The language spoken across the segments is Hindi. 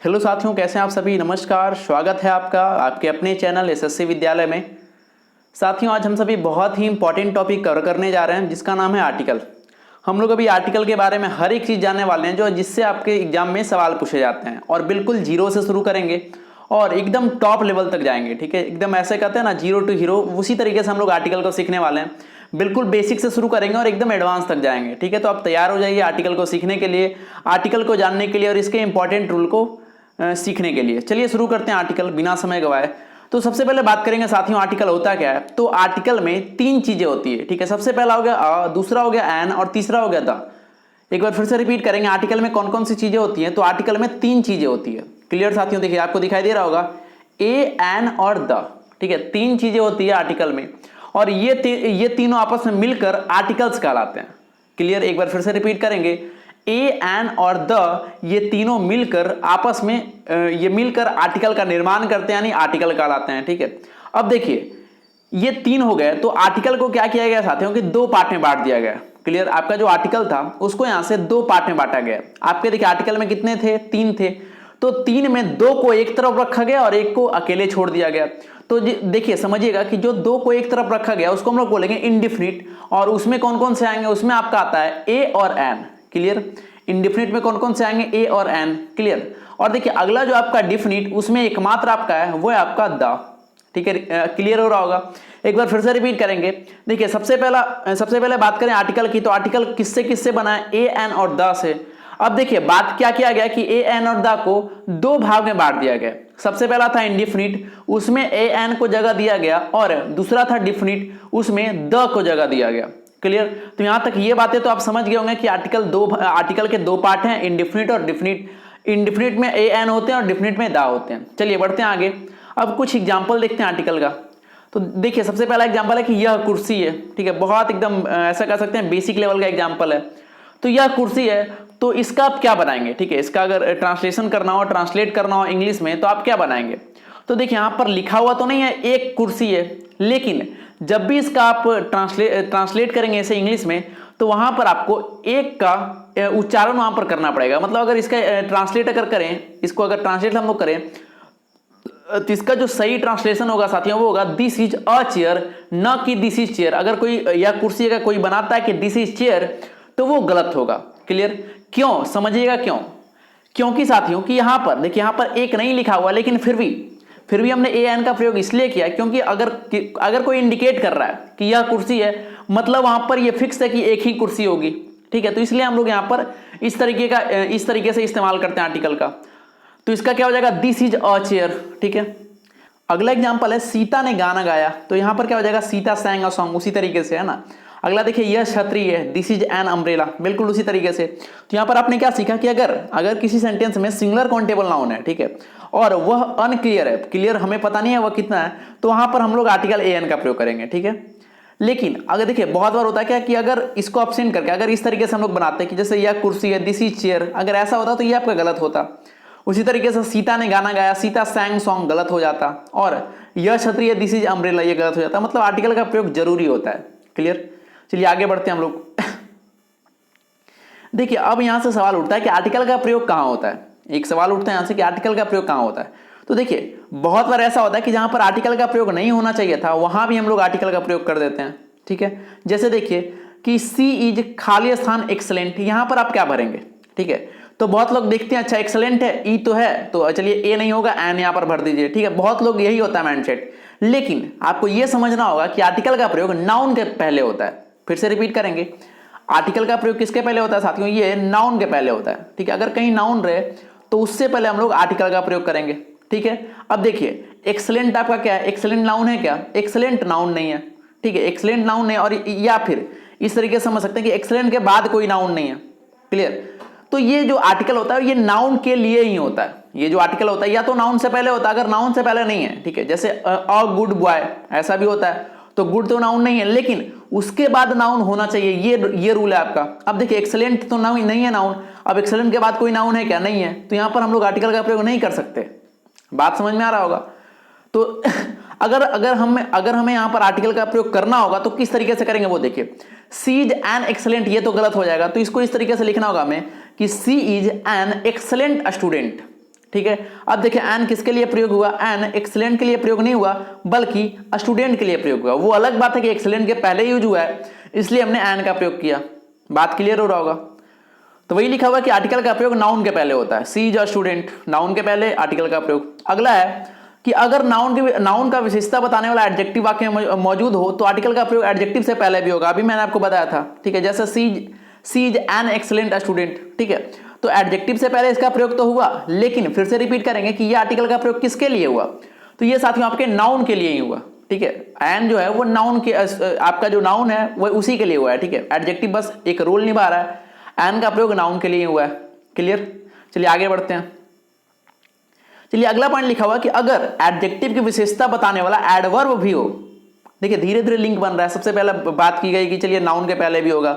हेलो साथियों, कैसे हैं आप सभी। नमस्कार, स्वागत है आपका आपके अपने चैनल एसएससी विद्यालय में। साथियों, आज हम सभी बहुत ही इंपॉर्टेंट टॉपिक कवर करने जा रहे हैं जिसका नाम है आर्टिकल। हम लोग अभी आर्टिकल के बारे में हर एक चीज़ जानने वाले हैं जो जिससे आपके एग्जाम में सवाल पूछे जाते हैं, और बिल्कुल जीरो से शुरू करेंगे और एकदम टॉप लेवल तक जाएंगे। ठीक है, एकदम ऐसे कहते हैं ना, जीरो टू हीरो, उसी तरीके से हम लोग आर्टिकल को सीखने वाले हैं। बिल्कुल बेसिक से शुरू करेंगे और एकदम एडवांस तक जाएंगे। ठीक है, तो आप तैयार हो जाइए आर्टिकल को सीखने के लिए, आर्टिकल को जानने के लिए और इसके इंपॉर्टेंट रूल को सीखने के लिए। चलिए शुरू करते हैं आर्टिकल बिना समय गवाए। तो सबसे पहले बात करेंगे साथियों, आर्टिकल होता क्या है। तो आर्टिकल में तीन चीजें होती है। ठीक है, सबसे पहला हो गया अ, दूसरा हो गया एन और तीसरा हो गया द। एक बार फिर से रिपीट करेंगे, आर्टिकल में कौन कौन सी चीजें होती हैं। तो आर्टिकल में तीन चीजें होती है। क्लियर साथियों, देखिए आपको दिखाई दे रहा होगा ए, एन और द। ठीक है, तीन चीजें होती है आर्टिकल में, और ये तीनों आपस में मिलकर आर्टिकल्स कहलाते हैं। क्लियर, एक बार फिर से रिपीट करेंगे, ए, एन और द, ये तीनों मिलकर आपस में ये मिलकर आर्टिकल का निर्माण करते हैं, यानी आर्टिकल कहलाते हैं। ठीक है, अब देखिए ये तीन हो गए, तो आर्टिकल को क्या किया गया साथियों कि दो पार्ट में बांट दिया गया। क्लियर, आपका जो आर्टिकल था उसको यहां से दो पार्ट में बांटा गया। आपके देखिए आर्टिकल में कितने थे, तीन थे, तो तीन में दो को एक तरफ रखा गया और एक को अकेले छोड़ दिया गया। तो देखिए समझिएगा कि जो दो को एक तरफ रखा गया उसको हम लोग बोलेंगे इंडिफिनिट, और उसमें कौन कौन से आएंगे, उसमें आपका आता है ए और एन। क्लियर, इंडिफिनिट में कौन कौन से आएंगे, ए और एन। क्लियर, और देखिए अगला जो आपका डिफिनिट, उसमें एकमात्र आपका है वो है आपका द। ठीक है, क्लियर हो रहा होगा। एक बार फिर से रिपीट करेंगे। देखिए सबसे पहले बात करें आर्टिकल की, तो आर्टिकल किससे किससे बना है, ए, एन और द से। अब देखिए बात क्या किया गया कि ए, एन और द को दो भाग में बांट दिया गया। सबसे पहला था इंडिफिनिट, उसमें ए, एन को जगह दिया गया, और दूसरा था डिफिनिट, उसमें द को जगह दिया गया। क्लियर, तो यहां तक ये बातें तो आप समझ गए होंगे कि आर्टिकल के दो पार्ट हैं, इंडिफिनिट और डिफिनिट। इंडिफिनिट में ए, एन होते हैं और डिफिनिट में द होते हैं। चलिए बढ़ते हैं आगे। अब कुछ एग्जाम्पल देखते हैं आर्टिकल का। तो देखिए सबसे पहला एग्जाम्पल है कि यह कुर्सी है। ठीक है, बहुत एकदम ऐसा कह सकते हैं बेसिक लेवल का एग्जाम्पल है। तो यह कुर्सी है, तो इसका आप क्या बनाएंगे। ठीक है, इसका अगर ट्रांसलेशन करना हो, ट्रांसलेट करना हो इंग्लिश में, तो आप क्या बनाएंगे। तो देखिए यहां पर लिखा हुआ तो नहीं है एक कुर्सी है, लेकिन जब भी इसका आप ट्रांसलेट करेंगे इसे इंग्लिश में, तो वहां पर आपको एक का उच्चारण वहां पर करना पड़ेगा। मतलब अगर इसका ट्रांसलेट अगर करें, इसको अगर ट्रांसलेट हम लोग करें, तो इसका जो सही ट्रांसलेशन होगा साथियों वो होगा दिस इज अ चेयर, न कि दिस इज चेयर। अगर कोई या कुर्सी अगर कोई बनाता है कि दिस इज चेयर, तो वो गलत होगा। क्लियर, क्यों, समझिएगा क्यों। क्योंकि साथियों कि यहां पर देखिए, यहां पर एक नहीं लिखा हुआ, लेकिन फिर भी हमने ए, एन का प्रयोग इसलिए किया क्योंकि अगर कोई इंडिकेट कर रहा है कि यह कुर्सी है, मतलब वहां पर यह फिक्स है कि एक ही कुर्सी होगी। ठीक है, तो इसलिए हम लोग यहां पर इस तरीके से इस्तेमाल करते हैं आर्टिकल का। तो इसका क्या हो जाएगा, दिस इज अ चेयर। ठीक है, अगला एग्जांपल है सीता ने गाना गाया। तो यहां पर क्या हो जाएगा, सीता sang अ सॉन्ग, उसी तरीके से है ना। अगला देखिए यह छतरी है, दिस इज एन अम्ब्रेला, बिल्कुल उसी तरीके से। तो यहां पर आपने क्या सीखा कि अगर किसी सेंटेंस में सिंगुलर काउंटेबल नाउन है, ठीक है, और वह अनक्लियर है, क्लियर हमें पता नहीं है वह कितना है, तो वहां पर हम लोग आर्टिकल ए, एन का प्रयोग करेंगे। ठीक है, लेकिन अगर देखिए बहुत बार होता है क्या कि अगर इसको एब्सेंट करके अगर इस तरीके से हम लोग बनाते हैं कि जैसे यह कुर्सी है, दिस इज चेयर, अगर ऐसा होता तो ये आपका गलत होता। उसी तरीके से सीता ने गाना गाया, सीता sang सॉन्ग, गलत हो जाता। और यह छतरी है, दिस इज अम्ब्रेला, ये गलत हो जाता। मतलब आर्टिकल का प्रयोग जरूरी होता है। क्लियर, चलिए आगे बढ़ते हैं हम लोग। देखिए अब यहां से सवाल उठता है कि आर्टिकल का प्रयोग कहां होता है। एक सवाल उठता है यहां से कि आर्टिकल का प्रयोग कहां होता है। तो देखिए बहुत बार ऐसा होता है कि जहां पर आर्टिकल का प्रयोग नहीं होना चाहिए था, वहां भी हम लोग आर्टिकल का प्रयोग कर देते हैं। ठीक है, जैसे देखिए कि सी इज खाली स्थान एक्सलेंट, यहां पर आप क्या भरेंगे। ठीक है, तो बहुत लोग देखते हैं अच्छा एक्सलेंट है, ई तो है, तो चलिए ए नहीं होगा, एन यहां पर भर दीजिए। ठीक है, बहुत लोग यही होता है माइंडसेट। लेकिन आपको यह समझना होगा कि आर्टिकल का प्रयोग नाउन के पहले होता है। फिर से रिपीट करेंगे, आर्टिकल का प्रयोग किसके पहले होता है साथियों, ये नाउन के पहले होता है। ठीक है, अगर कहीं नाउन रहे तो उससे पहले हम लोग आर्टिकल का प्रयोग करेंगे। ठीक है, अब देखिए एक्सलेंट आपका क्या है, एक्सलेंट नाउन है क्या, एक्सलेंट नाउन नहीं है। ठीक है, एक्सलेंट नाउन नहीं, और या फिर इस तरीके से समझ सकते हैं कि एक्सलेंट के बाद कोई नाउन नहीं है। क्लियर, तो ये जो आर्टिकल होता है ये नाउन के लिए ही होता है। ये जो आर्टिकल होता है या तो नाउन से पहले होता है, अगर नाउन से पहले नहीं है, ठीक है, जैसे अ गुड बॉय, ऐसा भी होता है, तो गुड तो नाउन नहीं है, लेकिन उसके बाद नाउन होना चाहिए, ये रूल है आपका। अब देखिए एक्सलेंट तो नाउन नहीं है नाउन, अब एक्सलेंट के बाद कोई नाउन है क्या, नहीं है, तो यहां पर हम लोग आर्टिकल का प्रयोग नहीं कर सकते। बात समझ में आ रहा होगा। तो अगर हमें यहां पर आर्टिकल का प्रयोग करना होगा तो किस तरीके से करेंगे वो देखिए। सी इज एन एक्सलेंट, ये तो गलत हो जाएगा, तो इसको इस तरीके से लिखना होगा हमें कि she is an excellent student. ठीक है। अब देखिए एन किसके लिए प्रयोग हुआ, एन एक्सीलेंट के लिए प्रयोग नहीं हुआ बल्कि स्टूडेंट के लिए प्रयोग हुआ। वो अलग बात है कि एक्सीलेंट के पहले यूज हुआ है इसलिए हमने एन का प्रयोग किया। बात क्लियर हो रहा होगा। तो वही लिखा हुआ कि आर्टिकल का प्रयोग नाउन के पहले होता है, सी इज अ स्टूडेंट, नाउन के पहले आर्टिकल का प्रयोग। अगला है कि अगर नाउन का विशेषता बताने वाला एडजेक्टिव वाक्य में मौजूद हो तो आर्टिकल का प्रयोग एडजेक्टिव से पहले भी होगा। अभी मैंने आपको बताया था, ठीक है। जैसे सी इज एन एक्सीलेंट स्टूडेंट, ठीक है, तो एडजेक्टिव से पहले इसका प्रयोग तो हुआ, लेकिन फिर से रिपीट करेंगे कि यह आर्टिकल का प्रयोग किसके लिए हुआ, तो ये साथियों आपके नाउन के लिए ही हुआ, ठीक है। एन जो है वो नाउन के, आपका जो नाउन है वो उसी के लिए हुआ है, ठीक है। एडजेक्टिव बस एक रोल निभा रहा है, एन का प्रयोग नाउन के लिए हुआ है। क्लियर। चलिए आगे बढ़ते हैं। चलिए अगला पॉइंट लिखा हुआ कि अगर एडजेक्टिव की विशेषता बताने वाला एडवर्ब भी हो, देखिए धीरे धीरे लिंक बन रहा है। सबसे पहले बात की गई कि चलिए नाउन के पहले भी होगा,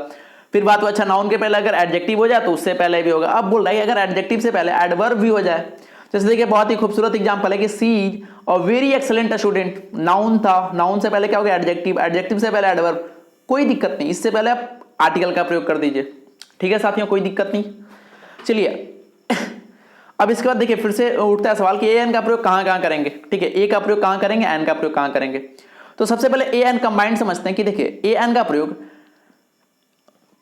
फिर बात हुआ अच्छा नाउन के पहले अगर एडजेक्टिव हो जाए तो उससे पहले भी होगा। अब बोल रहा है अगर एडजेक्टिव से पहले एडवर्ब भी हो जाए, जैसे देखिए बहुत ही खूबसूरत एग्जांपल है कि she is a very excellent student, noun था, नाउन से पहले क्या हो गया एडजेक्टिव, एडजेक्टिव से पहले एडवर्ब, कोई दिक्कत नहीं, इससे पहले आप आर्टिकल का प्रयोग कर दीजिए, ठीक है साथियों, कोई दिक्कत नहीं। चलिए अब इसके बाद देखिए फिर से उठता है सवाल कि ए एन का प्रयोग कहां कहां करेंगे, ठीक है। ए का प्रयोग कहां करेंगे, एन का प्रयोग कहां करेंगे। तो सबसे पहले ए एन कंबाइंड समझते हैं कि देखिए ए एन का प्रयोग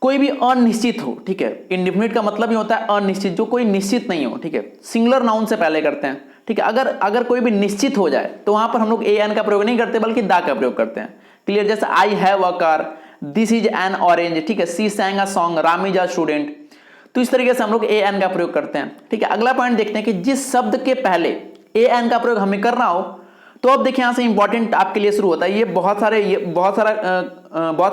कोई भी अनिश्चित हो, ठीक है। इंडिफिनिट का मतलब ही होता है अनिश्चित, जो कोई निश्चित नहीं हो, ठीक है। सिंगुलर नाउन से पहले करते हैं, ठीक है। अगर कोई भी निश्चित हो जाए तो वहां पर हम लोग ए एन का प्रयोग नहीं करते बल्कि दा का प्रयोग करते हैं। क्लियर। जैसे I have a car, this is an orange, ठीक है, she sang a song, Ram is a student. तो इस तरीके से हम लोग ए एन का प्रयोग करते हैं, ठीक है। अगला पॉइंट देखते हैं कि जिस शब्द के पहले ए एन का प्रयोग हमें करना हो, तो अब देखिए यहां से इंपॉर्टेंट आपके लिए शुरू होता है। ये बहुत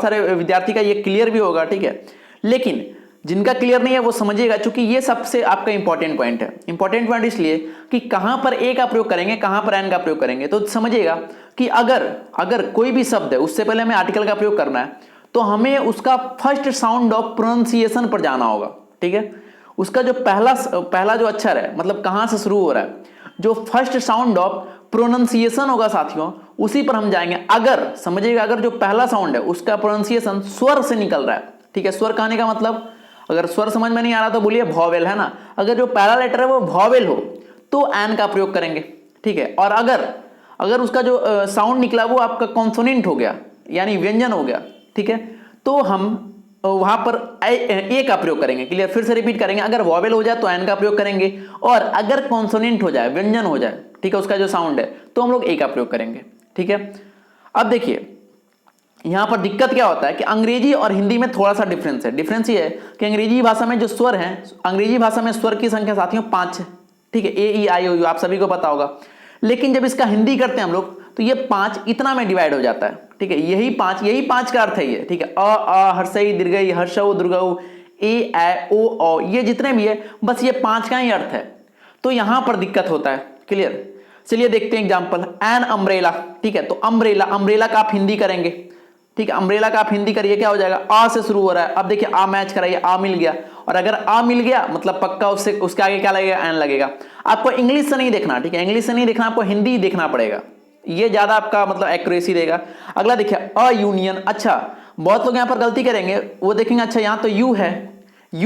सारे विद्यार्थी का ये क्लियर भी होगा, ठीक है, लेकिन जिनका क्लियर नहीं है वो समझिएगा, क्योंकि ये सबसे आपका इंपॉर्टेंट पॉइंट है। इंपॉर्टेंट पॉइंट इसलिए कि कहां पर ए का प्रयोग करेंगे, कहां पर एन का प्रयोग करेंगे। तो समझिएगा कि अगर कोई भी शब्द है उससे पहले हमें आर्टिकल का प्रयोग करना है तो हमें उसका फर्स्ट साउंड ऑफ प्रोनाउंसिएशन पर जाना होगा, ठीक है। उसका जो पहला जो अक्षर है, मतलब कहां से शुरू हो रहा है, जो फर्स्ट साउंड ऑफ प्रोनाउंसिएशन होगा साथियों, उसी पर हम जाएंगे। अगर समझिएगा अगर जो पहला साउंड है उसका प्रोनाउंसिएशन स्वर से निकल रहा है, ठीक है। स्वर कहने का मतलब, अगर स्वर समझ में नहीं आ रहा तो बोलिए वॉवेल, है ना। अगर जो पहला लेटर है वो वॉवेल हो तो एन का प्रयोग करेंगे, ठीक है। और अगर उसका जो साउंड निकला वो आपका कॉन्सोनेंट हो गया, यानी व्यंजन हो गया, ठीक है, तो हम वहां पर ए का प्रयोग करेंगे। क्लियर। फिर से रिपीट करेंगे, अगर वॉवेल हो जाए तो एन का प्रयोग करेंगे, और अगर कॉन्सोनेंट हो जाए, व्यंजन हो जाए, ठीक है, उसका जो साउंड है, तो हम लोग ए का प्रयोग करेंगे, ठीक है। अब देखिए यहां पर दिक्कत क्या होता है कि अंग्रेजी और हिंदी में थोड़ा सा डिफरेंस है। डिफरेंस ये है कि अंग्रेजी भाषा में जो स्वर है, अंग्रेजी भाषा में स्वर की संख्या साथियों 5 है, ठीक है, ए ई आई ओ यू, आप सभी को पता होगा। लेकिन जब इसका हिंदी करते हैं हम लोग तो ये 5 इतना में डिवाइड हो जाता है, ठीक है। यही पांच का अर्थ है ये, ठीक है। अ हर्षई दीर्घई हर्षऊ दुर्गऊ ए ओ औ, ये जितने भी है बस ये 5 का ही अर्थ है, तो यहां पर दिक्कत होता है। क्लियर। चलिए देखते हैं एग्जांपल, एन अम्ब्रेला, ठीक है। तो अम्ब्रेला का आप हिंदी करेंगे, ठीक है। अम्ब्रेला का आप हिंदी करिए, क्या हो जाएगा, आ से शुरू हो रहा है। अब देखिए आ मैच कराइए, आ मिल गया, और अगर आ मिल गया मतलब पक्का उसके आगे क्या लगेगा, एन लगेगा। आपको इंग्लिश से नहीं देखना, ठीक है, इंग्लिश से नहीं देखना, आपको हिंदी ही देखना पड़ेगा, ये ज्यादा आपका मतलब एक्यूरेसी देगा। अगला देखिए अ यूनियन, अच्छा बहुत लोग यहां पर गलती करेंगे, वो देखेंगे अच्छा यहां तो यू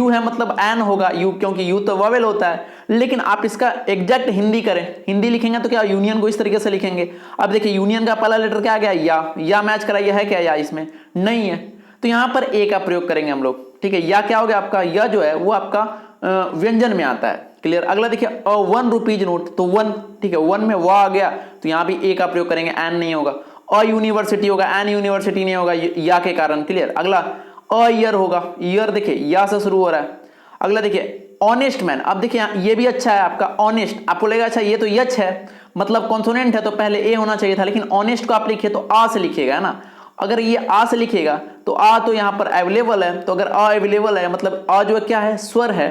है मतलब एन होगा, यू, क्योंकि यू तो वॉवेल होता है। लेकिन आप इसका एग्जैक्ट हिंदी करें, हिंदी लिखेंगे तो क्या यूनियन को इस तरीके से लिखेंगे। अब देखिए यूनियन का पहला लेटर क्या आ गया, या मैच कराइए, है क्या या इसमें नहीं है, तो यहां पर ए का प्रयोग करेंगे हम लोग, ठीक है। या क्या हो गया आपका, या जो है वो आपका व्यंजन में आता है। क्लियर। अगला देखिए ₹1 नोट, तो 1, ठीक है, 1 में वा आ गया तो यहां भी ए का प्रयोग करेंगे, एन नहीं होगा। अ यूनिवर्सिटी होगा, एन यूनिवर्सिटी नहीं होगा या के कारण। क्लियर। अगला अ ईयर होगा, ईयर देखिए या से शुरू हो रहा है। अगला देखिए ऑनेस्ट मैन, अब देखिए ये भी अच्छा है आपका ऑनेस्ट, आपको लगेगा अच्छा ये तो यच है मतलब कॉन्सोनेंट है तो पहले ए होना चाहिए था, लेकिन ऑनेस्ट को आप लिखिए तो आ से लिखिएगा, है ना। अगर ये आ से लिखिएगा तो आ तो यहां पर अवेलेबल है, तो अगर आ अवेलेबल है मतलब आ जो क्या है, स्वर है,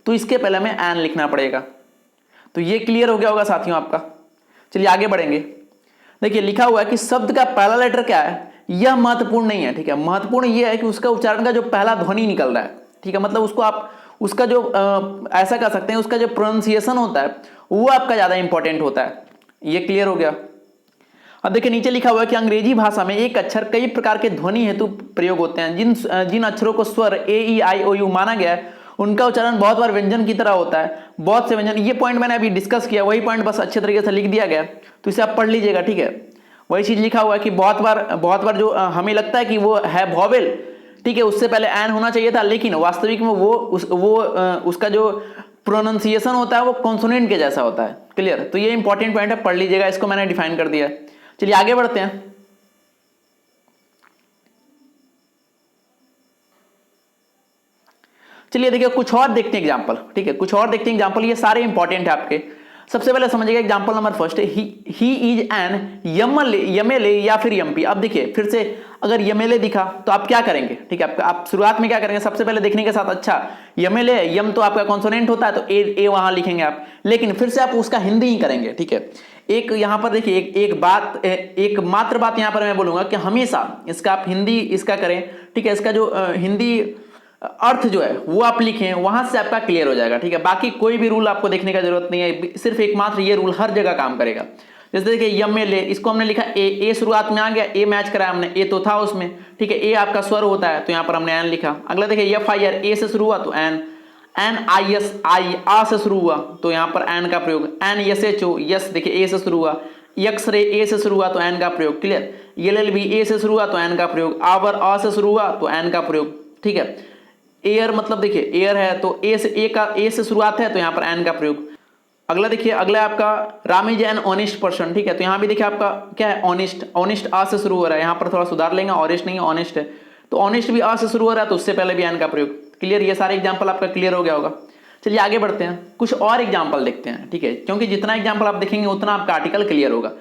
तो इसके पहले हमें एन लिखना पड़ेगा। तो ये क्लियर हो गया होगा साथियों आपका। चलिए आगे बढ़ेंगे। देखिए लिखा हुआ है कि शब्द का पहला लेटर क्या है, यह महत्वपूर्ण नहीं है, ठीक है। महत्वपूर्ण यह है कि उसका उच्चारण का जो पहला ध्वनि निकल रहा है, ठीक है, मतलब उसको आप उसका जो ऐसा कह सकते हैं उसका जो प्रोनाउंसिएशन होता है वो आपका ज्यादा इंपॉर्टेंट होता है। ये क्लियर हो गया। अब देखिए नीचे लिखा हुआ है कि अंग्रेजी भाषा में एक अक्षर कई प्रकार के ध्वनि हेतु प्रयोग होते हैं। जिन अक्षरों को स्वर ए ई आई ओ यू माना गया है उनका उच्चारण बहुत बार व्यंजन की तरह होता है, बहुत से व्यंजन, ये पॉइंट मैंने अभी डिस्कस किया, वही पॉइंट बस अच्छे तरीके से लिख दिया गया, तो इसे आप पढ़ लीजिएगा, ठीक है। वही चीज लिखा हुआ है कि बहुत बार जो हमें लगता है कि वो है वॉवेल, ठीक है, उससे पहले एन होना चाहिए था, लेकिन वास्तविक में उसका जो प्रोनाउंसिएशन होता है वो कॉन्सोनेंट के जैसा होता है। क्लियर? तो ये इंपॉर्टेंट पॉइंट है, पढ़ लीजिएगा, इसको मैंने डिफाइन कर दिया। चलिए आगे बढ़ते हैं। चलिए देखिए कुछ और देखते हैं एग्जांपल, ठीक है, कुछ और देखते हैं एग्जांपल, ये सारे इंपॉर्टेंट है आपके। सबसे पहले समझिएगा एग्जांपल नंबर फर्स्ट है, ही इज एन यमएलए या फिर एमपी। अब देखिए फिर से अगर यमएलए दिखा तो आप क्या करेंगे, ठीक है, आप शुरुआत में क्या करेंगे, सबसे पहले देखने के साथ, अच्छा यमएलए, यम तो आपका कॉन्सोनेंट होता है तो ए वहां लिखेंगे आप, लेकिन फिर से आप उसका हिंदी ही करेंगे, ठीक है। एक यहां पर देखिए एक मात्र बात यहां पर मैं बोलूंगा कि हमेशा इसका आप हिंदी इसका करें, ठीक है, इसका जो हिंदी अर्थ जो है वो आप लिखें, वहां से आपका क्लियर हो जाएगा, ठीक है। बाकी कोई भी रूल आपको देखने का जरूरत नहीं है, सिर्फ एकमात्र ये रूल हर जगह काम करेगा। जैसे देखिए यमएलए, इसको हमने लिखा ए शुरुआत में आ गया, ए मैच कराया हमने, ए तो था उसमें, ठीक है, ए आपका स्वर होता है तो यहाँ पर हमने एन लिखा। अगला देखिए FIR, ए से शुरू हुआ तो एन IS, आई आ से शुरू हुआ तो यहाँ पर एन का प्रयोग। NSHO, यस देखिए ए से शुरू हुआ। एक्सरे ए से शुरू हुआ तो एन का प्रयोग। क्लियर? LLB ए से शुरू हुआ तो एन का प्रयोग। आवर आ से शुरू हुआ तो एन का प्रयोग, ठीक है। एयर मतलब देखिए एयर है तो ए से शुरुआत है तो यहाँ पर एन का प्रयोग। अगला देखिए, अगला आपका Ram is an honest person, ठीक है, तो यहाँ भी देखिए आपका क्या है, ऑनेस्ट आ से शुरू हो रहा है, यहाँ पर थोड़ा सुधार लेंगे, ऑनेस्ट नहीं ऑनेस्ट है, तो ऑनेस्ट भी आ से शुरू हो रहा है तो उससे पहले भी एन का प्रयोग। क्लियर? ये सारे एग्जाम्पल आपका क्लियर हो गया होगा। चलिए आगे बढ़ते हैं, कुछ और एग्जाम्पल देखते हैं, ठीक है, क्योंकि जितना एग्जाम्पल आप देखेंगे उतना आपका आर्टिकल क्लियर होगा।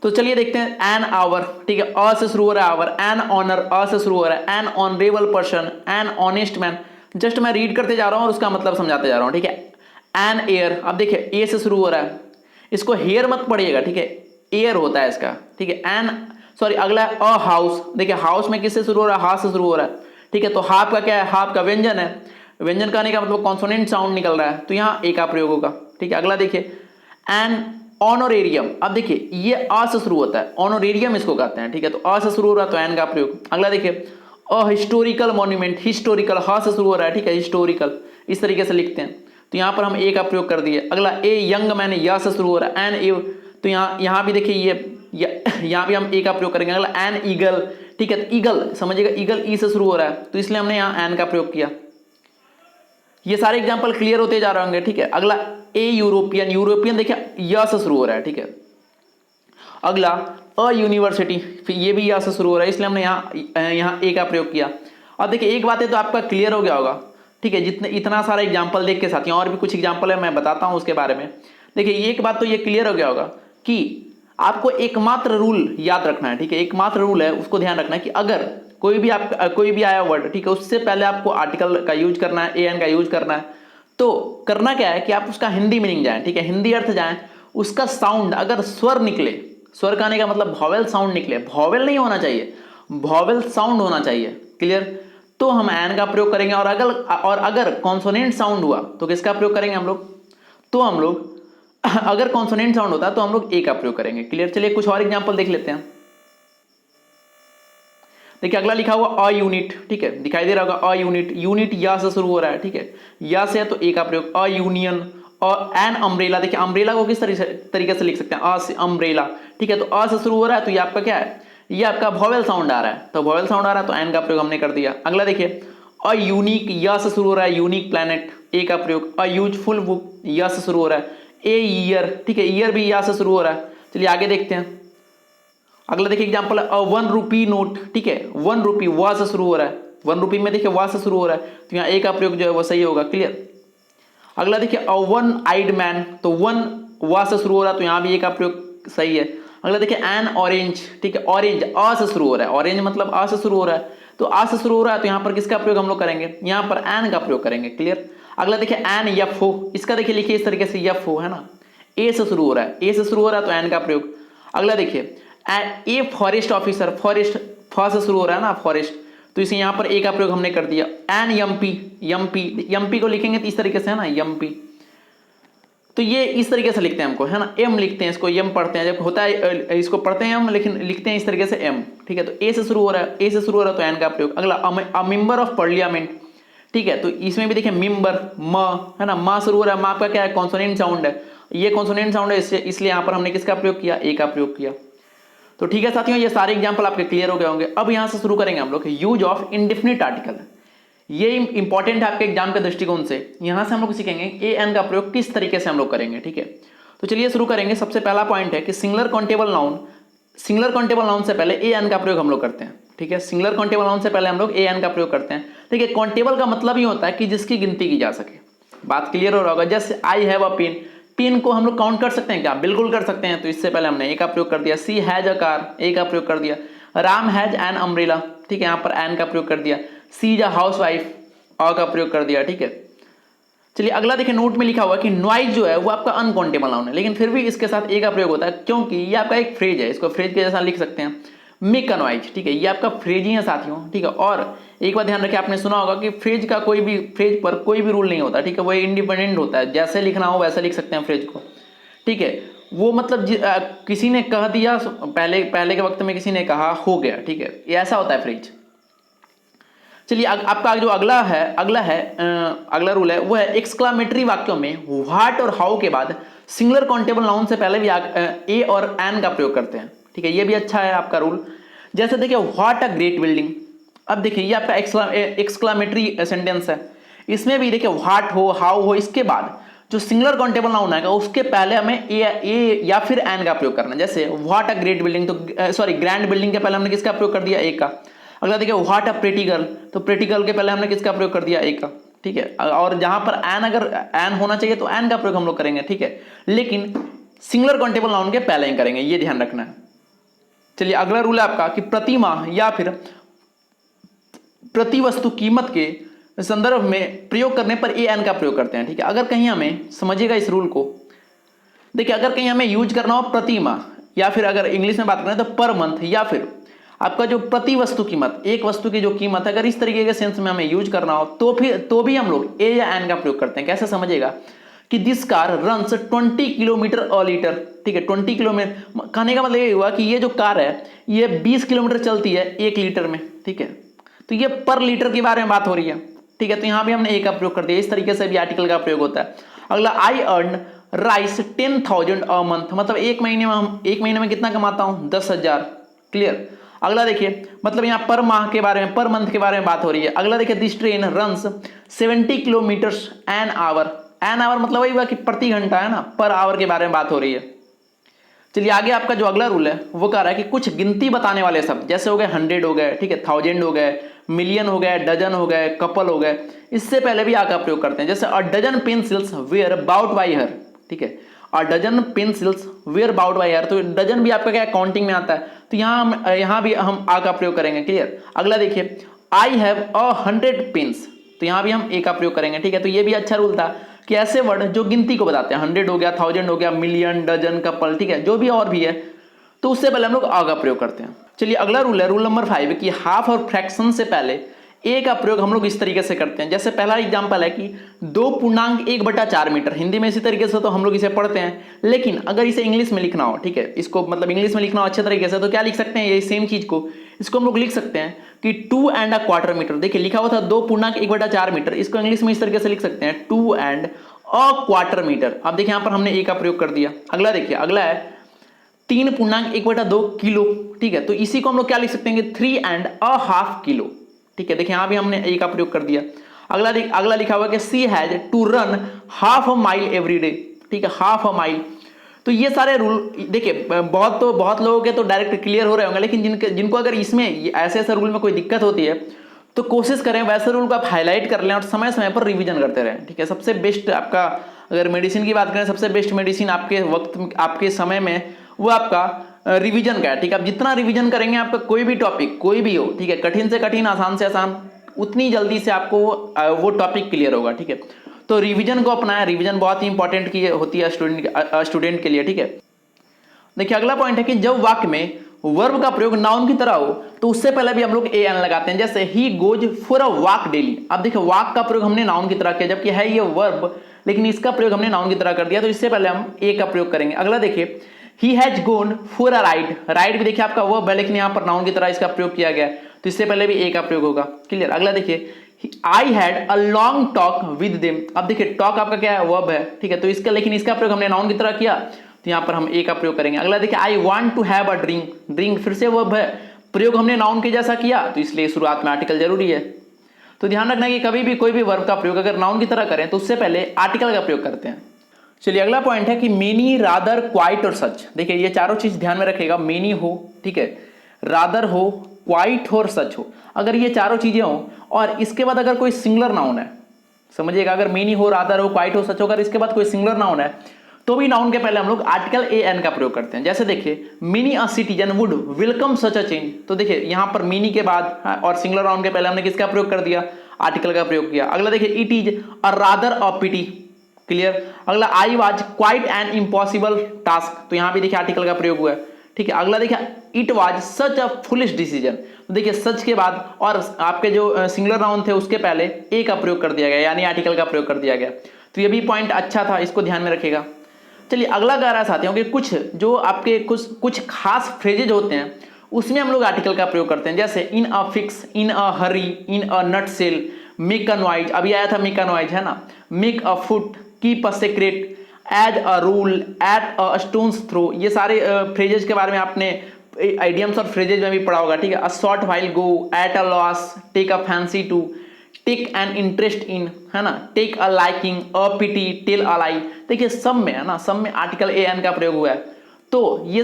तो चलिए देखते हैं, एन आवर, ठीक है, अ से शुरू हो रहा है आवर। एन ऑनर, अ से शुरू हो रहा है। N honourable person, an honest man. Just मैं रीड करते जा रहा हूं और उसका मतलब समझाते जा रहा हूं, ठीक है। एन एयर, अब देखिए ए से शुरू हो रहा है, इसको हेयर मत पढ़िएगा, ठीक है, एयर होता है इसका, ठीक है। एन सॉरी, अगला है अ हाउस, देखिए हाउस में किससे शुरू हो रहा है, हा से शुरू हो रहा है, ठीक है, तो हाफ का क्या है, हाफ का व्यंजन है, व्यंजन का आने का मतलब कॉन्सोनेंट साउंड निकल रहा है तो यहाँ ए का प्रयोग होगा, ठीक है। अगला देखिए एन ऑनोरेरियम, अब देखिए ये आ से शुरू होता है, ऑनोरेरियम इसको कहते हैं, ठीक है, तो आ से शुरू हो रहा है तो एन का प्रयोग। अगला देखिए अ हिस्टोरिकल मॉन्यूमेंट, हिस्टोरिकल हा से शुरू हो रहा है, ठीक है, हिस्टोरिकल इस तरीके से लिखते हैं तो यहाँ पर हम ए का प्रयोग कर दिए। अगला ए यंग मैन, या से शुरू हो रहा है, एन ए, तो यहाँ भी देखिए यहाँ भी हम ए का प्रयोग करेंगे। अगला एन ईगल, ठीक है, तो ईगल समझिएगा, ईगल ई से शुरू हो रहा है तो इसलिए हमने यहाँ एन का प्रयोग किया। ये सारे एग्जाम्पल क्लियर होते जा रहे होंगे, ठीक है। अगला ए यूरोपियन, यूरोपियन देखिए या से शुरू हो रहा है, ठीक है। अगला अ यूनिवर्सिटी, ये भी या से शुरू हो रहा है इसलिए हमने यहाँ ए का प्रयोग किया। अब देखिए एक बात है तो आपका क्लियर हो गया होगा, ठीक है, जितने इतना सारा एग्जाम्पल देख के साथ, यहाँ और भी कुछ एग्जाम्पल है मैं बताता हूँ उसके बारे में। देखिए एक बात तो ये क्लियर हो गया होगा कि आपको एकमात्र रूल याद रखना है, ठीक है, एकमात्र रूल है उसको ध्यान रखना है कि अगर कोई भी आया वर्ड, ठीक है, उससे पहले आपको आर्टिकल का यूज करना है, एन का यूज करना है। तो करना क्या है कि आप उसका हिंदी मीनिंग जाएं, ठीक है, हिंदी अर्थ जाएं, उसका साउंड अगर स्वर निकले, स्वर का आने का मतलब वॉवेल साउंड निकले, वॉवेल नहीं होना चाहिए, वॉवेल साउंड होना चाहिए। क्लियर? तो हम एन का प्रयोग करेंगे, और अगर कॉन्सोनेंट साउंड हुआ तो किसका प्रयोग करेंगे हम लोग, तो हम लोग अगर कॉन्सोनेंट साउंड होता है तो हम लोग ए का प्रयोग करेंगे। क्लियर? चलिए कुछ और एग्जांपल देख लेते हैं। देखिए अगला लिखा हुआ अ यूनिट, ठीक है, दिखाई दे रहा होगा अ यूनिट, यूनिट या से शुरू हो रहा है, ठीक है, या से है तो ए का प्रयोग। अ यूनियन, और एन अम्ब्रेला, देखिए अम्ब्रेला को किस तरीके से लिख सकते हैं, अ से अम्ब्रेला, ठीक है, तो अ से शुरू हो रहा है तो ये आपका क्या है, ये आपका वॉवेल साउंड आ रहा है, तो वॉवेल साउंड आ रहा है तो एन का प्रयोग हमने कर दिया। अगला देखिए अ यूनिक, या से शुरू हो रहा है, यूनिक प्लैनेट, ए का प्रयोग। अ यूजफुल बुक, या से शुरू हो रहा है। ए ईयर, ठीक है, ईयर भी या से शुरू हो रहा है। चलिए आगे देखते हैं। अगला देखिए एग्जांपल है अ 1 रुपी नोट, ठीक है, 1 रुपी वा से शुरू हो रहा है, 1 रुपी में देखिए वा से शुरू हो रहा है तो यहाँ ए का प्रयोग जो है वो सही होगा। क्लियर? अगला देखिए अ 1 आइड मैन, तो 1 वा से शुरू हो रहा है तो यहाँ भी ए का प्रयोग सही है। अगला देखिए एन ऑरेंज, ठीक है, ऑरेंज आ से शुरू हो रहा है, ऑरेंज मतलब आ से शुरू हो रहा है तो आ से शुरू हो रहा है तो यहाँ पर किसका प्रयोग हम लोग करेंगे, यहाँ पर एन का प्रयोग करेंगे। क्लियर? अगला देखिए एन यफ हो, इसका देखिए लिखिए इस तरीके से यफ हो, है ना, ए से शुरू हो रहा है, ए से शुरू हो रहा है तो एन का प्रयोग। अगला देखिए ए फॉरेस्ट ऑफिसर, फॉरेस्ट फ से शुरू हो रहा है ना, फॉरेस्ट, तो इसे यहाँ पर ए का प्रयोग हमने कर दिया। एन यम्पी, यम्पी को लिखेंगे तो इस तरीके से, है ना, यम्पी, तो ये इस तरीके से लिखते हैं हमको, है ना, एम लिखते हैं इसको, एम पढ़ते हैं, जब होता है इसको पढ़ते हैं हम, लेकिन लिखते हैं इस तरीके से एम, ठीक है, तो ए से शुरू हो रहा है, ए से शुरू हो रहा है तो एन का प्रयोग। अगला अ मेंबर ऑफ पार्लियामेंट, ठीक है। तो इसमें भी देखिए मेंबर, म है ना, मा शुरू हो रहा है, मा का क्या है, कॉन्सोनेंट साउंड है, ये कॉन्सोनेंट साउंड है, इसलिए यहाँ पर हमने किसका प्रयोग किया, ए का प्रयोग किया। तो ठीक है साथियों, ये सारे एग्जाम्पल आपके क्लियर हो गए होंगे। अब यहाँ से शुरू करेंगे हम लोग यूज ऑफ इंडेफिनिट आर्टिकल। ये इंपॉर्टेंट है आपके एग्जाम के दृष्टिकोण से। यहाँ से हम लोग सीखेंगे ए एन का प्रयोग किस तरीके से हम लोग करेंगे, ठीक है। तो चलिए शुरू करेंगे। सबसे पहला पॉइंट है कि singular countable noun, singular countable noun से पहले ए एन का प्रयोग हम लोग करते हैं, ठीक है। सिंगुलर काउंटेबल नाउन से पहले हम लोग ए एन का प्रयोग करते हैं। ठीक है, काउंटेबल का मतलब ही होता है कि जिसकी गिनती की जा सके। बात क्लियर हो रहा होगा। जैसे I have a pen, pen को हम लोग काउंट कर सकते हैं क्या, बिल्कुल कर सकते हैं। तो इससे पहले हमने ए का प्रयोग कर दिया। सी हैज अ कार, ए का प्रयोग कर दिया। राम हैज एन अम्ब्रेला, ठीक है, यहाँ पर एन का प्रयोग कर दिया। सी इज अ हाउस वाइफ, अ का प्रयोग कर दिया, ठीक है। चलिए अगला देखिए, नोट में लिखा हुआ है कि नॉइज जो है वो आपका अनकाउंटेबल नाउन है, लेकिन फिर भी इसके साथ ए का प्रयोग होता है, क्योंकि ये आपका एक फ्रेज है। इसको फ्रेज के जैसा लिख सकते हैं, मेक अ नॉइज, ठीक है, ये आपका फ्रेज ही है साथियों, ठीक है। और एक बात ध्यान रखिए, आपने सुना होगा कि फ्रेज का कोई भी, फ्रेज पर कोई भी रूल नहीं होता, ठीक है, वो इंडिपेंडेंट होता है, जैसे लिखना हो वैसे लिख सकते हैं फ्रेज को, ठीक है। वो मतलब किसी ने कह दिया, पहले के वक्त में किसी ने कहा, हो गया, ठीक है, ये ऐसा होता है फ्रेज। चलिए आपका जो अगला रूल है वो है एक्सक्लामेटरी वाक्यों में व्हाट और हाउ के बाद सिंगुलर काउंटेबल नाउन से पहले भी ए और एन का प्रयोग करते हैं, ठीक है। ये भी अच्छा है आपका रूल। जैसे देखिए व्हाट अ ग्रेट बिल्डिंग, अब देखिए ये आपका एक्सक्लामेटरी सेंटेंस है। इसमें भी देखिए व्हाट हो, हाउ हो, इसके बाद जो सिंगुलर काउंटेबल नाउन आएगा उसके पहले हमें ए या फिर एन का प्रयोग करना है। जैसे व्हाट अ ग्रेट बिल्डिंग, तो सॉरी ग्रैंड बिल्डिंग के पहले हमने किसका प्रयोग कर दिया, ए का। अगला देखिए व्हाट अ प्रेटी गर्ल, तो प्रेटी गर्ल के पहले हमने किसका प्रयोग कर दिया, ए का, ठीक है। और जहां पर एन, अगर एन होना चाहिए तो एन का प्रयोग हम लोग करेंगे, ठीक है, लेकिन सिंगुलर काउंटेबल नाउन के पहले ही करेंगे, ये ध्यान रखना है। चलिए अगला रूल है आपका कि प्रतिमा या फिर प्रति वस्तु कीमत के संदर्भ में प्रयोग करने पर ए एन का प्रयोग करते हैं, ठीक है। अगर कहीं हमें, समझिएगा इस रूल को, देखिए अगर कहीं हमें यूज करना हो प्रतिमा, या फिर अगर इंग्लिश में बात करें तो पर मंथ, या फिर आपका जो प्रति वस्तु कीमत, एक वस्तु की जो कीमत है, अगर इस तरीके के सेंस में हमें यूज करना हो तो भी हम लोग ए या एन का प्रयोग करते हैं। कैसे समझिएगा कि this car runs 20 kilometre a litre, ठीक है, 20 किलोमीटर, कहने का मतलब ये हुआ कि ये जो कार है ये 20 किलोमीटर चलती है 1 लीटर में, ठीक है। तो ये पर लीटर के बारे में बात हो रही है, ठीक है। तो यहां भी हमने ए का प्रयोग कर दिया। इस तरीके से भी आर्टिकल का प्रयोग होता है। अगला, I earn rice 10,000 a month, मतलब एक महीने में कितना कमाता हूं, 10,000, क्लियर। अगला देखिए, मतलब यहाँ पर माह के बारे में, पर मंथ के बारे में बात हो रही है। अगला देखिए, this train runs 70 kilometres an hour, an hour मतलब वही हुआ कि प्रति घंटा, है ना, पर आवर के बारे में बात हो रही है। चलिए आगे आपका जो अगला रूल है वो कह रहा है कि कुछ गिनती बताने वाले शब्द, जैसे हो गए 100 हो गए, ठीक है, 1000 हो गए, मिलियन हो गए, डजन हो गए, कपल हो गए, इससे पहले भी आ का प्रयोग करते हैं। जैसे a dozen pencils were bought by her, ठीक है, a dozen pencils were bought by her, तो डजन भी आपका क्या काउंटिंग में आता है, तो यहाँ भी हम आ का प्रयोग करेंगे, क्लियर। अगला देखिए, आई हैव 100 पेन्स, तो यहाँ भी हम ए का प्रयोग करेंगे, ठीक है। तो ये भी अच्छा रूल था कि ऐसे वर्ड जो गिनती को बताते हैं, 100 हो गया, 1000 हो गया, मिलियन, डजन, कपल, ठीक है, जो भी और भी है, तो उससे पहले हम लोग आ का प्रयोग करते हैं। चलिए अगला रूल है, रूल नंबर 5, कि हाफ और फ्रैक्शन से पहले ए का प्रयोग हम लोग इस तरीके से करते हैं। जैसे पहला एग्जांपल है कि 2.1/4 मीटर, हिंदी में इसी तरीके से तो हम लोग इसे पढ़ते हैं, लेकिन अगर इसे इंग्लिश में लिखना हो, ठीक है, इसको मतलब इंग्लिश में लिखना हो अच्छे तरीके से, तो क्या लिख सकते हैं, ये सेम चीज को, इसको हम लोग लिख सकते हैं कि 2.25 मीटर। देखिए लिखा हुआ था 2.1/4 मीटर, इसको इंग्लिश में इस तरीके से लिख सकते हैं 2.25 मीटर। अब देखिए यहाँ पर हमने ए का प्रयोग कर दिया। अगला देखिए, अगला है 3.1/2 किलो, ठीक है, तो इसी को हम लोग क्या लिख सकते हैं, 3.5 किलो, ठीक है। देखिए यहाँ भी हमने ए का प्रयोग कर दिया। अगला लिखा हुआ कि she has to run half a mile every day, ठीक है, हाफ अ माइल। तो ये सारे रूल देखिए बहुत लोगों के तो डायरेक्ट क्लियर हो रहे होंगे, लेकिन जिनको अगर इसमें ऐसे रूल में कोई दिक्कत होती है तो कोशिश करें वैसे रूल को आप हाईलाइट कर लें और समय समय पर रिवीजन करते रहें, ठीक है। सबसे बेस्ट आपका, अगर मेडिसिन की बात करें, सबसे बेस्ट मेडिसिन आपके वक्त, आपके समय में, वो आपका रिवीजन का है, ठीक है। आप जितना रिवीजन करेंगे, आपका कोई भी टॉपिक, कोई भी हो, ठीक है, कठिन से कठिन, आसान से आसान, उतनी जल्दी से आपको वो टॉपिक क्लियर होगा, ठीक है। तो रिवीजन को अपनाएं, रिवीजन बहुत ही इंपॉर्टेंट की होती है स्टूडेंट के लिए, ठीक है। देखिए अगला पॉइंट है कि जब वाक्य में वर्ब का प्रयोग नाउन की तरह हो तो उससे पहले भी हम लोग ए एन लगाते हैं। जैसे he goes for a walk daily, अब देखिए वाक का प्रयोग हमने नाउन की तरह किया, जबकि है ये वर्ब, लेकिन इसका प्रयोग हमने नाउन की तरह कर दिया, तो इससे पहले हम ए का प्रयोग करेंगे। अगला देखिए, he has gone for a ride, ride भी देखिए आपका वर्ब है, लेकिन यहाँ पर नाउन की तरह इसका प्रयोग किया गया, तो इससे पहले भी ए का प्रयोग होगा, क्लियर। अगला देखिए, I had a long talk with them. अब देखिए टॉक आपका क्या है, वर्ब है, ठीक है, तो इसका लेकिन इसका प्रयोग हमने नाउन की तरह किया तो यहां पर हम ए का प्रयोग करेंगे। अगला देखिए I want to have a drink, drink फिर से वर्ब है, प्रयोग हमने नाउन के जैसा किया तो इसलिए शुरुआत में आर्टिकल जरूरी है। तो ध्यान रखना कि कभी भी कोई भी वर्ब का प्रयोग अगर नाउन की तरह करें तो उससे पहले आर्टिकल का प्रयोग करते हैं। चलिए अगला पॉइंट है कि मेनी, रादर, क्वाइट और सच। देखिए ये चारों चीज ध्यान में रखेगा, मेनी हो, ठीक है, रादर हो, क्वाइट हो और सच हो। अगर ये चारों चीजें हो और इसके बाद अगर कोई सिंगुलर नाउन है, समझिएगा, अगर मेनी हो, रादर हो, क्वाइट हो, सच हो, अगर इसके बाद कोई सिंगुलर नाउन है तो भी नाउन के पहले हम लोग आर्टिकल ए एन का प्रयोग करते हैं। जैसे देखिए many a citizen would welcome such a change, तो देखिए यहां पर मेनी के बाद और सिंगुलर नाउन के पहले हमने किसका प्रयोग कर दिया, आर्टिकल का प्रयोग किया। अगला देखिए it is a rather a pity, clear. अगला I was quite an impossible task, तो यहां भी देखिए आर्टिकल का प्रयोग हुआ है, ठीक है। अगला देखिए it was such a foolish decision, तो देखिए सच के बाद और आपके जो सिंगुलर नाउन थे उसके पहले ए का प्रयोग कर दिया गया, यानी आर्टिकल का प्रयोग कर दिया गया। तो ये भी पॉइंट अच्छा था, इसको ध्यान में रखिएगा। चलिए अगला कह रहा है साथियों कि कुछ जो आपके कुछ खास फ्रेजेज होते हैं उसमें हम लोग आर्टिकल का प्रयोग करते हैं। जैसे in a fix, in a hurry, in a nutshell, make a noise, अभी आया था मेक अ नॉइज, है ना, make a foot, keep a secret, as a rule, at a stone's throw, ये सारे फ्रेजेज के बारे में आपने आइडियम्स और फ्रेजेज में भी पढ़ा होगा, ठीक है। A short while go, at a loss, take a fancy to, take an interest in, है ना, take a liking, a pity, tell a lie, देखिए सब में, है ना, सब में आर्टिकल ए एन का प्रयोग हुआ है। तो ये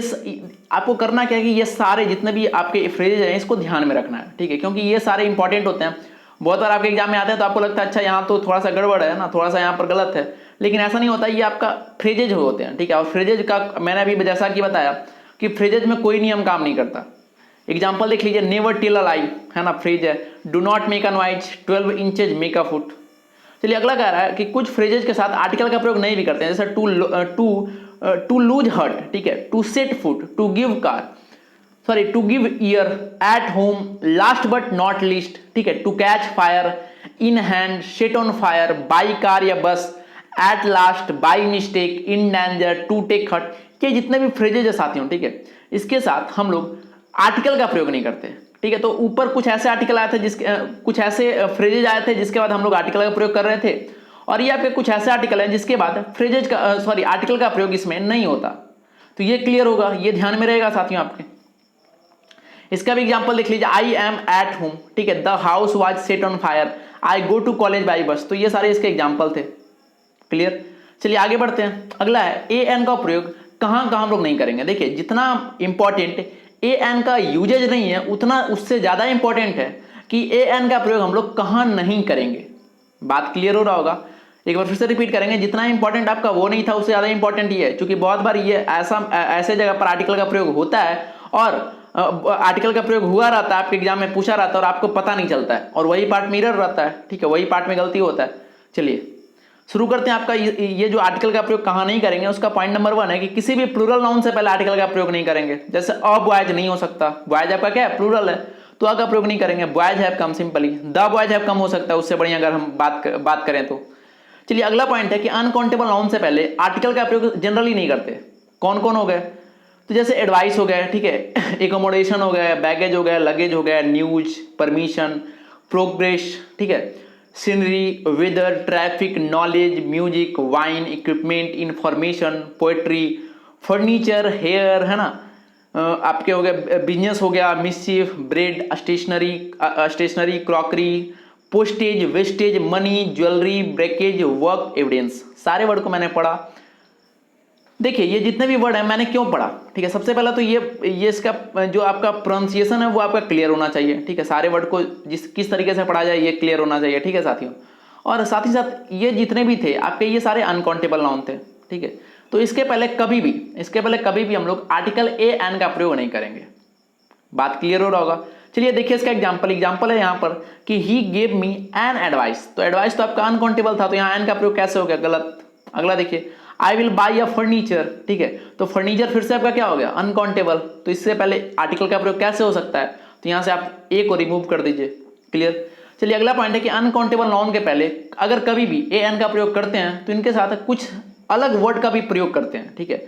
आपको करना क्या है कि ये सारे जितने भी आपके फ्रेजेज हैं इसको ध्यान में रखना है, ठीक है, क्योंकि ये सारे इंपॉर्टेंट होते हैं। बहुत बार आपके एग्जाम में आते हैं तो आपको लगता है अच्छा यहाँ तो थोड़ा सा गड़बड़ है ना, थोड़ा सा यहाँ पर गलत है, लेकिन ऐसा नहीं होता, ये आपका फ्रेजेज होते हैं, ठीक है। और फ्रेजेज का मैंने अभी जैसा कि बताया कि फ्रेजेज में कोई नियम काम नहीं करता। एग्जाम्पल देख लीजिए, नेवर टेल अ लाई, है ना, फ्रेज है, do not make a noise, 12 inches make a foot. चलिए अगला कह रहा है कि कुछ फ्रेजेज के साथ आर्टिकल का प्रयोग नहीं भी करते हैं, जैसे टू लूज हर्ट, ठीक है, to set foot, to give car, sorry to give ear, at home, last but not least, ठीक है, to catch fire, in hand, set on fire, by car या bus, at last, by mistake, in danger, to take heart, ये जितने भी फ्रेजेज है साथियों, ठीक है, इसके साथ हम लोग आर्टिकल का प्रयोग नहीं करते, ठीक है। तो ऊपर कुछ ऐसे आर्टिकल आए थे जिसके कुछ ऐसे फ्रेजेज आए थे जिसके बाद हम लोग आर्टिकल का प्रयोग कर रहे थे, और ये आपके कुछ ऐसे आर्टिकल हैं जिसके बाद फ्रेजेज का सॉरी आर्टिकल का प्रयोग इसमें नहीं होता। तो ये क्लियर होगा, ये ध्यान में रहेगा साथियों आपके। इसका भी एग्जांपल देख लीजिए, आई एम एट होम, ठीक है, the house was set on fire, I go to college by bus, तो ये सारे इसके एग्जांपल थे, क्लियर। चलिए आगे बढ़ते हैं। अगला है ए एन का प्रयोग कहां कहां हम लोग नहीं करेंगे। देखिए जितना इंपॉर्टेंट ए एन का यूजेज नहीं है उतना उससे ज्यादा इंपॉर्टेंट है कि ए एन का प्रयोग हम लोग कहां नहीं करेंगे। बात क्लियर हो रहा होगा, एक बार फिर से रिपीट करेंगे, जितना इंपॉर्टेंट आपका वो नहीं था उससे ज्यादा इंपॉर्टेंट ये है, क्योंकि बहुत बार ये ऐसे जगह पर आर्टिकल का प्रयोग होता है और आर्टिकल का प्रयोग हुआ रहता है, आपके एग्जाम में पूछा रहता है और आपको पता नहीं चलता है, और वही पार्ट मिरर रहता है, ठीक है, वही पार्ट में गलती होता है। चलिए शुरू करते हैं। आपका ये जो आर्टिकल का प्रयोग कहां नहीं करेंगे उसका पॉइंट नंबर 1 है कि किसी भी प्लूरल नाउन से पहले आर्टिकल का प्रयोग नहीं करेंगे। जैसे अ बॉयज नहीं हो सकता, बॉयज आपका क्या है, प्लूरल है, तो अ का प्रयोग नहीं करेंगे। Boys have come, simply the boys have come हो सकता है, उससे बढ़िया अगर हम बात करें तो। चलिए अगला पॉइंट है कि अनकाउंटेबल नाउन से पहले आर्टिकल का प्रयोग जनरली नहीं करते। कौन कौन हो गए, तो जैसे एडवाइस हो गया, ठीक है, एकोमोडेशन हो गया, बैगेज हो गया, लगेज हो गया, न्यूज, परमिशन, प्रोग्रेस, ठीक है, scenery, weather, traffic, knowledge, music, wine, equipment, information, poetry, furniture, hair, है ना, आपके हो गया बिजनेस हो गया, mischief, bread, stationery, crockery, postage, wastage, money, jewellery, breakage, work, evidence. सारे वर्ड को मैंने पढ़ा। देखिए ये जितने भी वर्ड हैं मैंने क्यों पढ़ा, ठीक है, सबसे पहला तो ये इसका जो आपका प्रोनाउंसिएशन है वो आपका क्लियर होना चाहिए, ठीक है, सारे वर्ड को किस तरीके से पढ़ा जाए ये क्लियर होना चाहिए, ठीक है साथियों। और साथ ही साथ ये जितने भी थे आपके ये सारे अनकाउंटेबल नाउन थे, ठीक है। तो इसके पहले कभी भी हम लोग आर्टिकल ए एन का प्रयोग नहीं करेंगे। बात क्लियर हो रहा होगा। चलिए देखिए इसका एग्जाम्पल है यहाँ पर कि ही गेव मी एन एडवाइस, तो एडवाइस तो आपका अनकाउंटेबल था, तो यहाँ एन का प्रयोग कैसे हो गया, गलत। अगला देखिए, I will by a furniture, ठीक है, तो फर्नीचर फिर से आपका क्या हो गया, अनकाउंटेबल, तो इससे पहले आर्टिकल का प्रयोग कैसे हो सकता है, तो यहां से आप ए को रिमूव कर दीजिए, क्लियर। चलिए अगला पॉइंट है कि अनकाउंटेबल नाउन के पहले अगर कभी भी ए एन का प्रयोग करते हैं तो इनके साथ कुछ अलग वर्ड का भी प्रयोग करते हैं, ठीक है।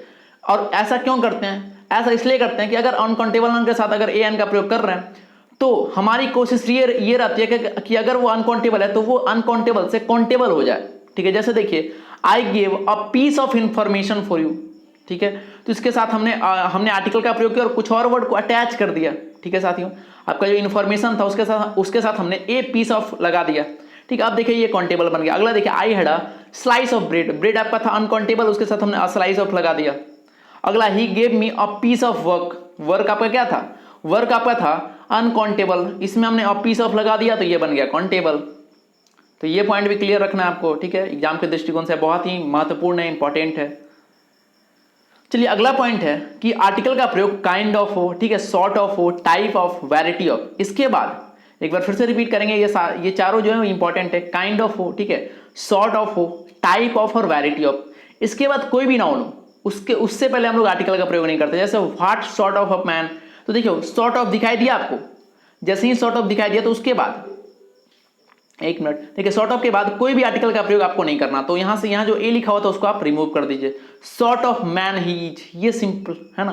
और ऐसा क्यों करते हैं, ऐसा इसलिए करते हैं कि अगर अनकाउंटेबल नाउन के साथ अगर ए एन का प्रयोग कर रहे हैं तो हमारी कोशिश ये रहती है कि अगर वो अनकाउंटेबल है तो वो अनकाउंटेबल से काउंटेबल हो जाए। ठीक है, जैसे देखिए I gave a piece of information for you. ठीक है, तो इसके साथ हमने आर्टिकल का प्रयोग किया और कुछ और वर्ड को अटैच कर दिया। ठीक है साथियों, आपका जो इन्फॉर्मेशन था उसके साथ हमने ए पीस ऑफ लगा दिया। ठीक है, अब देखिए ये काउंटेबल बन गया। अगला देखिए I had a slice of bread, bread आपका था अनकाउंटेबल, उसके साथ हमने अ स्लाइस ऑफ लगा दिया। अगला he gave me a piece of work, work आपका क्या था, वर्क आपका था अनकाउंटेबल, इसमें हमने अ पीस ऑफ लगा दिया तो ये बन गया काउंटेबल। तो ये पॉइंट भी क्लियर रखना है आपको। ठीक है, एग्जाम के दृष्टिकोण से बहुत ही महत्वपूर्ण है, इंपॉर्टेंट है। चलिए अगला पॉइंट है कि आर्टिकल का प्रयोग काइंड ऑफ हो, ठीक है, सॉर्ट ऑफ हो, टाइप ऑफ, वैरायटी ऑफ। इसके बाद एक बार फिर से रिपीट करेंगे, ये चारों जो है इंपॉर्टेंट है। काइंड ऑफ हो, ठीक है, सॉर्ट ऑफ हो, टाइप ऑफ और वैरायटी ऑफ। इसके बाद कोई भी नाउन हो उससे पहले हम लोग आर्टिकल का प्रयोग नहीं करते। जैसे what sort of a man, तो देखिए सॉर्ट ऑफ दिखाई दिया आपको, जैसे ही सॉर्ट ऑफ दिखाई दिया तो उसके बाद एक मिनट देखिए सॉर्ट ऑफ के बाद कोई भी आर्टिकल का प्रयोग आपको नहीं करना। तो यहां से यहां जो ए लिखा हुआ था उसको आप रिमूव कर दीजिए। Sort of man he is, ये सिंपल है ना।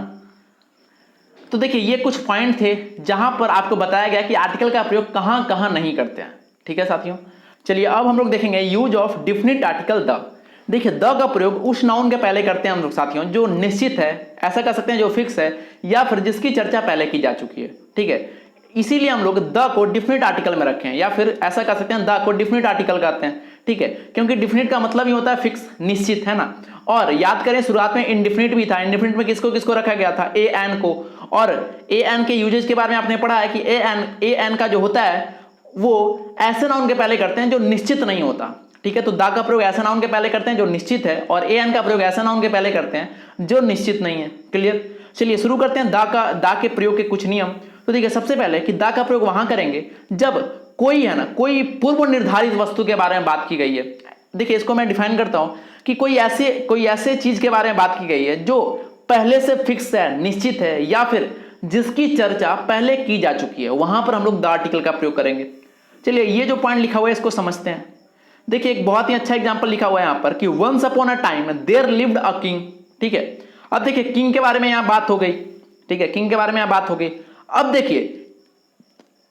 तो देखिए ये कुछ पॉइंट थे जहां पर आपको बताया गया कि आर्टिकल का प्रयोग कहां कहां नहीं करते हैं। ठीक है साथियों, चलिए अब हम लोग देखेंगे use of definite article the. देखिए द का प्रयोग उस नाउन के पहले करते हैं हम लोग साथियों जो निश्चित है, ऐसा कर सकते हैं जो फिक्स है, या फिर जिसकी चर्चा पहले की जा चुकी है। ठीक है, इसीलिए हम लोग द को डिफिनिट आर्टिकल में रखें, या फिर ऐसा कर सकते हैं द को डिफिनिट आर्टिकल कहते हैं। ठीक है, क्योंकि डिफिनिट का मतलब ही होता है फिक्स, निश्चित, है ना। और याद करें शुरुआत में इंडिफिनिट भी था। इंडिफिनिट में किसको किसको रखा गया था, ए एन को। और ए एन के यूजेज के बारे में आपने पढ़ा है कि ए एन का जो होता है वो ऐसे नाउन के पहले करते हैं जो निश्चित नहीं होता। ठीक है, तो दा का प्रयोग ऐसा नाउन के पहले करते हैं जो निश्चित है, और ए एन का प्रयोग ऐसा नाउन के पहले करते हैं जो निश्चित नहीं है। क्लियर, चलिए शुरू करते हैं दा के प्रयोग के कुछ नियम। तो देखिए सबसे पहले कि दा का प्रयोग वहां करेंगे जब कोई है ना, कोई पूर्व निर्धारित वस्तु के बारे में बात की गई है। देखिए इसको मैं डिफाइन करता हूं कि कोई ऐसे चीज के बारे में बात की गई है जो पहले से फिक्स है, निश्चित है, या फिर जिसकी चर्चा पहले की जा चुकी है, वहां पर हम लोग द आर्टिकल का प्रयोग करेंगे। चलिए ये जो पॉइंट लिखा हुआ है इसको समझते हैं। देखिए एक बहुत ही अच्छा एग्जांपल लिखा हुआ है यहां पर कि once upon a time there lived a king. ठीक है, अब देखिए किंग के बारे में यहां बात हो गई। ठीक है, किंग के बारे में यहां बात हो गई। अब देखिए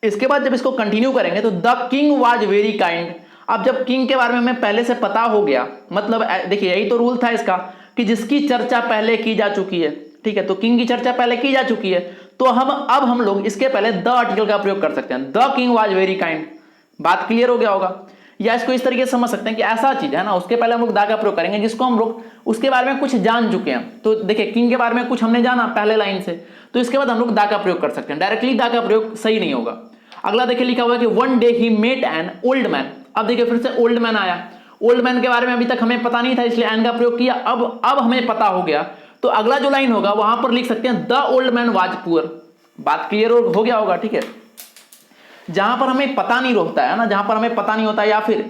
इसके बाद जब इसको कंटिन्यू करेंगे तो the king was very kind. अब जब किंग के बारे में हमें पहले से पता हो गया, मतलब देखिए यही तो रूल था इसका कि जिसकी चर्चा पहले की जा चुकी है। ठीक है, तो किंग की चर्चा पहले की जा चुकी है, तो अब हम लोग इसके पहले द आर्टिकल का प्रयोग कर सकते हैं। The king was very kind. बात क्लियर हो गया होगा। या इसको इस तरीके से समझ सकते हैं कि ऐसा चीज है ना, उसके पहले हम लोग दा का प्रयोग करेंगे जिसको हम लोग उसके बारे में कुछ जान चुके हैं। तो देखिए किंग के बारे में कुछ हमने जाना पहले लाइन से, तो इसके बाद हम लोग दा का प्रयोग कर सकते हैं। डायरेक्टली दा का प्रयोग सही नहीं होगा। अगला देखिए लिखा हुआ है कि one day he met an old man. अब देखिए फिर से ओल्ड मैन आया। ओल्ड मैन के बारे में अभी तक हमें पता नहीं था, इसलिए एन का प्रयोग किया। अब हमें पता हो गया, तो अगला जो लाइन होगा वहां पर लिख सकते हैं the old man was poor. बात क्लियर हो गया होगा। ठीक है, जहां पर हमें पता नहीं होता है ना, जहां पर हमें पता नहीं होता या फिर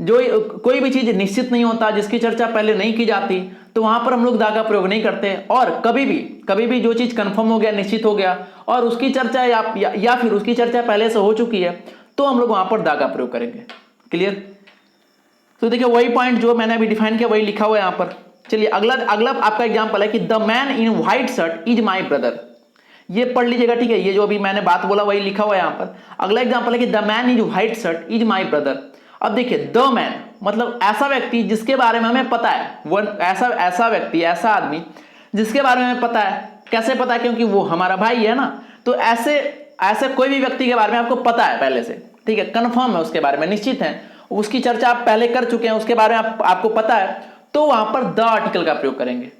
जो कोई भी चीज निश्चित नहीं होता, जिसकी चर्चा पहले नहीं की जाती, तो वहां पर हम लोग दा का प्रयोग नहीं करते। और कभी भी जो चीज कंफर्म हो गया, निश्चित हो गया, और उसकी चर्चा या फिर उसकी चर्चा पहले से हो चुकी है, तो हम लोग वहां पर दा का प्रयोग करेंगे। क्लियर, तो देखिए वही पॉइंट जो मैंने अभी डिफाइन किया वही लिखा हुआ है यहां पर। चलिए अगला आपका एग्जांपल है कि the man in white shirt is my brother. ये पढ़ लीजिएगा। ठीक है, ये जो अभी मैंने बात बोला वही लिखा हुआ है यहां पर। अगला एग्जांपल है कि the man is white shirt is my brother. अब देखिए द मैन मतलब ऐसा व्यक्ति जिसके बारे में हमें पता है, वो ऐसा व्यक्ति, ऐसा आदमी जिसके बारे में हमें पता है। कैसे पता है? क्योंकि वो हमारा भाई है ना। तो ऐसे कोई भी व्यक्ति के बारे में आपको पता है पहले से। ठीक है, कंफर्म है उसके बारे में, निश्चित है, उसकी चर्चा आप पहले कर चुके हैं, उसके बारे में आपको पता है, तो वहां पर द आर्टिकल का प्रयोग करेंगे।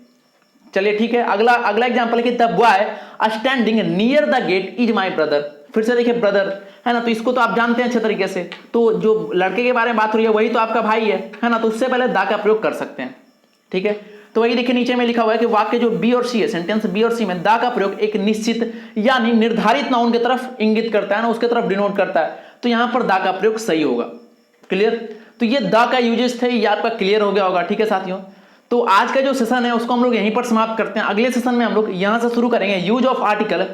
चलिए ठीक है, अगला एग्जांपल है कि the boy standing near the gate is my brother. फिर से देखिए ब्रदर है ना, तो इसको तो आप जानते हैं अच्छे तरीके से। तो जो लड़के के बारे में बात हो रही है वही तो आपका भाई है ना, तो उससे पहले दा का प्रयोग कर सकते हैं। ठीक है, तो वही देखिए नीचे में लिखा हुआ है कि वाक्य जो बी और सी है, सेंटेंस बी और सी में दा का प्रयोग एक निश्चित यानी निर्धारित नाउन की तरफ इंगित करता है ना, उसके तरफ डिनोट करता है। तो यहां पर दा का प्रयोग सही होगा। क्लियर, तो ये दा का यूजेस थे, ये आपका क्लियर हो गया होगा। ठीक है साथियों, तो आज का जो सेशन है उसको हम लोग यहीं पर समाप्त करते हैं। अगले सेशन में हम लोग यहां से शुरू करेंगे use of article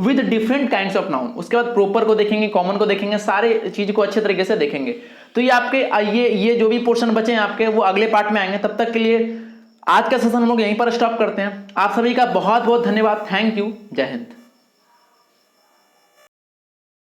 with different kinds of noun. उसके बाद प्रॉपर को देखेंगे, कॉमन को देखेंगे, सारे चीज को अच्छे तरीके से देखेंगे। तो ये आपके ये जो भी पोर्शन बचे हैं आपके, वो अगले पार्ट में आएंगे। तब तक के लिए आज का सेशन हम लोग यहीं पर स्टॉप करते हैं। आप सभी का बहुत बहुत धन्यवाद। Thank you. जय हिंद।